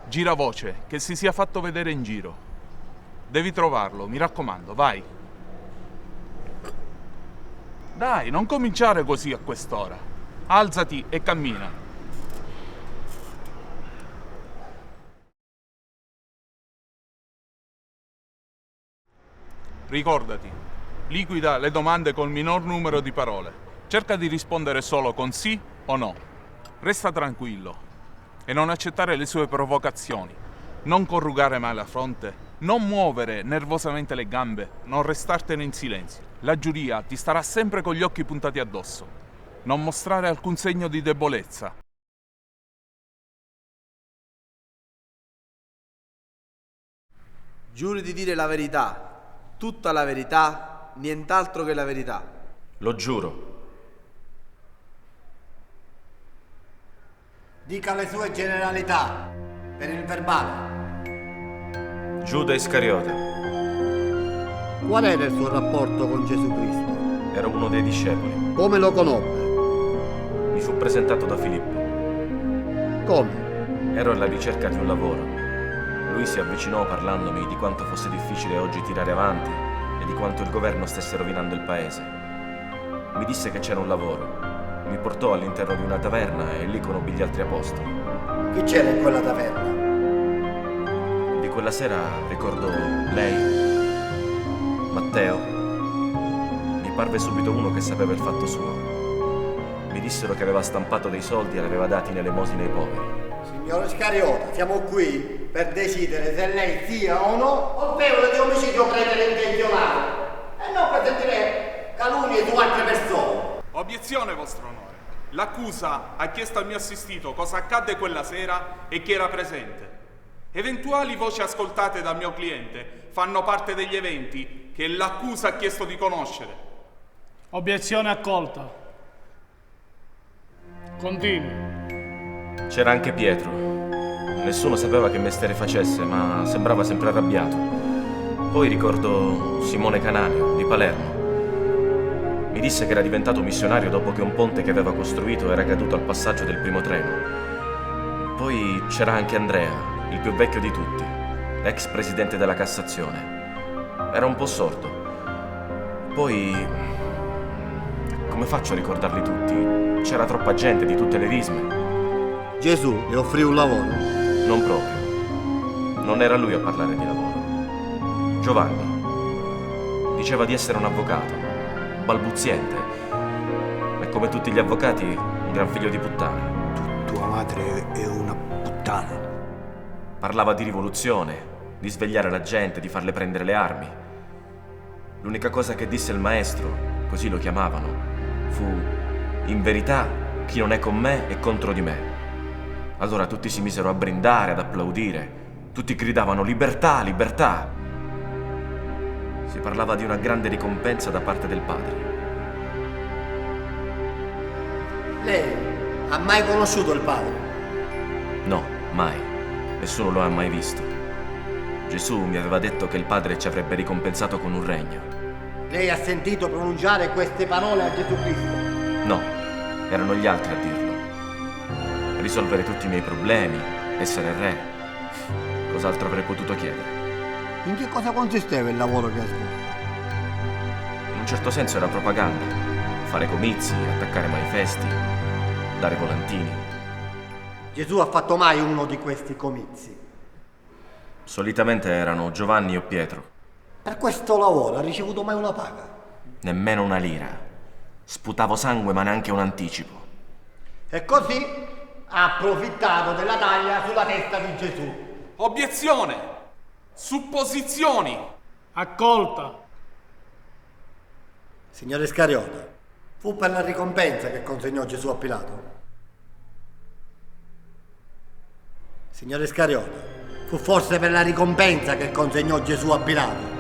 Gira voce, che si sia fatto vedere in giro. Devi trovarlo, mi raccomando, vai. Dai, non cominciare così a quest'ora. Alzati e cammina. Ricordati, liquida le domande col minor numero di parole. Cerca di rispondere solo con sì o no. Resta tranquillo e non accettare le sue provocazioni. Non corrugare mai la fronte, non muovere nervosamente le gambe, non restartene in silenzio. La giuria ti starà sempre con gli occhi puntati addosso. Non mostrare alcun segno di debolezza. Giuri di dire la verità, tutta la verità, nient'altro che la verità. Lo giuro. Dica le sue generalità, per il verbale. Giuda Iscariota. Qual era il suo rapporto con Gesù Cristo? Ero uno dei discepoli. Come lo conobbe? Mi fu presentato da Filippo. Come? Ero alla ricerca di un lavoro. Lui si avvicinò parlandomi di quanto fosse difficile oggi tirare avanti e di quanto il governo stesse rovinando il paese. Mi disse che c'era un lavoro. Mi portò all'interno di una taverna e lì conobbi gli altri apostoli. Chi c'era in quella taverna? Di quella sera ricordo lei, Matteo. Mi parve subito uno che sapeva il fatto suo. Mi dissero che aveva stampato dei soldi e li aveva dati in elemosina ai poveri. Signor Iscariota, siamo qui per decidere se lei sia o no colpevole di omicidio preterintenzionato e non per sentire calunnie su altre persone. Obiezione, vostro onore. L'accusa ha chiesto al mio assistito cosa accadde quella sera e chi era presente. Eventuali voci ascoltate dal mio cliente fanno parte degli eventi che l'accusa ha chiesto di conoscere. Obiezione accolta. Continui. C'era anche Pietro. Nessuno sapeva che mestiere facesse, ma sembrava sempre arrabbiato. Poi ricordo Simone Cananeo, di Palermo. Mi disse che era diventato missionario dopo che un ponte che aveva costruito era caduto al passaggio del primo treno. Poi c'era anche Andrea, il più vecchio di tutti, ex presidente della Cassazione. Era un po' sordo. Poi... come faccio a ricordarli tutti? C'era troppa gente di tutte le risme. Gesù le offrì un lavoro? Non proprio. Non era lui a parlare di lavoro. Giovanni. Diceva di essere un avvocato. Balbuziente, e come tutti gli avvocati, un gran figlio di puttana. Tua madre è una puttana. Parlava di rivoluzione, di svegliare la gente, di farle prendere le armi. L'unica cosa che disse il maestro, così lo chiamavano, fu: in verità, chi non è con me è contro di me. Allora tutti si misero a brindare, ad applaudire. Tutti gridavano libertà, libertà. Si parlava di una grande ricompensa da parte del padre. Lei ha mai conosciuto il padre? No, mai. Nessuno lo ha mai visto. Gesù mi aveva detto che il padre ci avrebbe ricompensato con un regno. Lei ha sentito pronunciare queste parole a Gesù Cristo? No, erano gli altri a dirlo. Risolvere tutti i miei problemi, essere re. Cos'altro avrei potuto chiedere? In che cosa consisteva il lavoro che ha svolto? In un certo senso era propaganda. Fare comizi, attaccare manifesti, dare volantini. Gesù ha fatto mai uno di questi comizi? Solitamente erano Giovanni o Pietro. Per questo lavoro ha ricevuto mai una paga? Nemmeno una lira. Sputavo sangue ma neanche un anticipo. E così ha approfittato della taglia sulla testa di Gesù. Obiezione! Supposizioni! Accolta. Signore Iscariota, fu per la ricompensa che consegnò Gesù a Pilato? Signore Iscariota, fu forse per la ricompensa che consegnò Gesù a Pilato?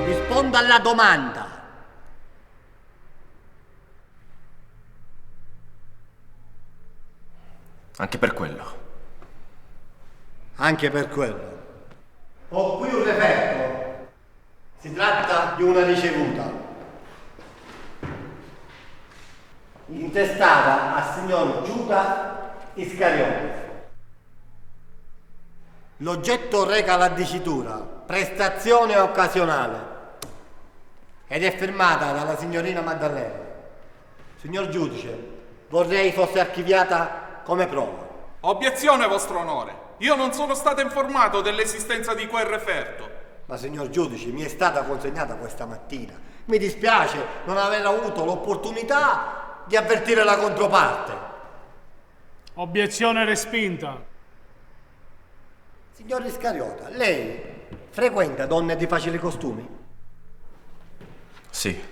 Risponda alla domanda. Anche per quello. Anche per quello. Ho qui un referto. Si tratta di una ricevuta. Intestata al signor Giuda Iscariote. L'oggetto reca la dicitura prestazione occasionale ed è firmata dalla signorina Maddalena. Signor giudice, vorrei fosse archiviata come prova. Obiezione, vostro onore. Io non sono stato informato dell'esistenza di quel referto. Ma signor giudice, mi è stata consegnata questa mattina. Mi dispiace non aver avuto l'opportunità di avvertire la controparte. Obiezione respinta. Signor Iscariota, lei frequenta donne di facili costumi? Sì.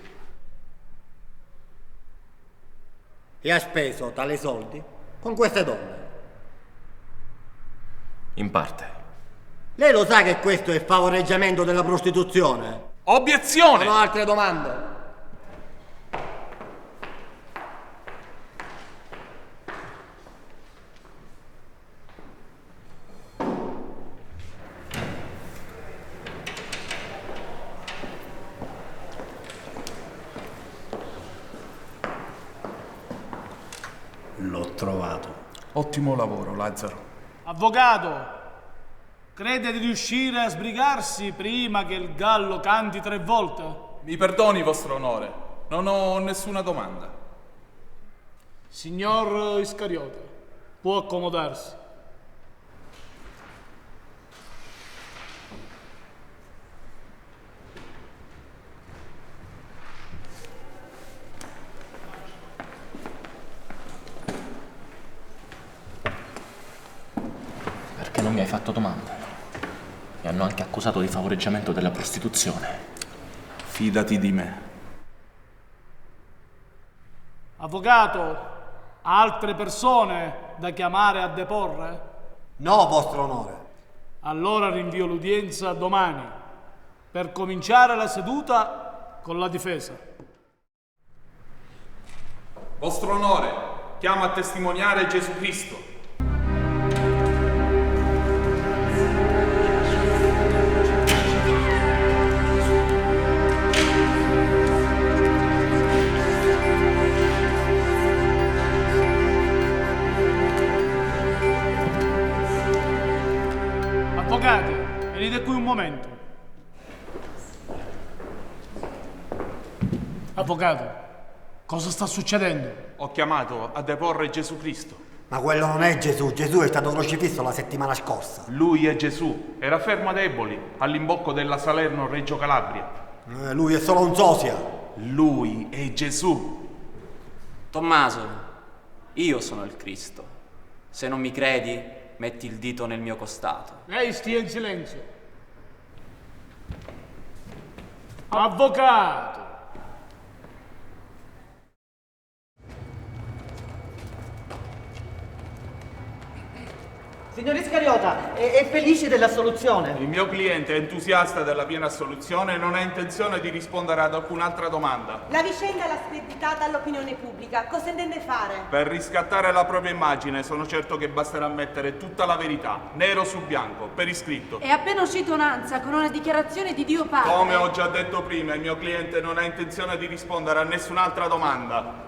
E ha speso tali soldi con queste donne? In parte. Lei lo sa che questo è favoreggiamento della prostituzione? Obiezione! Non ho altre domande? L'ho trovato. Ottimo lavoro, Lazzaro. Avvocato, crede di riuscire a sbrigarsi prima che il gallo canti 3 volte? Mi perdoni, vostro onore. Non ho nessuna domanda. Signor Iscariote, può accomodarsi. Perché non mi hai fatto domande? Mi hanno anche accusato di favoreggiamento della prostituzione. Fidati di me. Avvocato, ha altre persone da chiamare a deporre? No, vostro onore. Allora rinvio l'udienza domani per cominciare la seduta con la difesa. Vostro onore, chiamo a testimoniare Gesù Cristo. Avvocati, venite qui un momento. Avvocato, cosa sta succedendo? Ho chiamato a deporre Gesù Cristo. Ma quello non è Gesù. Gesù è stato crocifisso la settimana scorsa. Lui è Gesù. Era fermo ad Eboli, all'imbocco della Salerno-Reggio Calabria. Lui è solo un sosia. Lui è Gesù. Tommaso, io sono il Cristo. Se non mi credi, metti il dito nel mio costato. Lei stia in silenzio. Avvocato! Signor Iscariota, è felice della soluzione. Il mio cliente è entusiasta della piena assoluzione e non ha intenzione di rispondere ad alcun'altra domanda. La vicenda l'ha screditata all'opinione pubblica. Cosa intende fare? Per riscattare la propria immagine sono certo che basterà mettere tutta la verità, nero su bianco, per iscritto. È appena uscito un'ansia con una dichiarazione di Dio Padre. Come ho già detto prima, il mio cliente non ha intenzione di rispondere a nessun'altra domanda.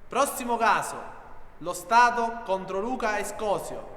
Prossimo caso, lo Stato contro Luca Escosio.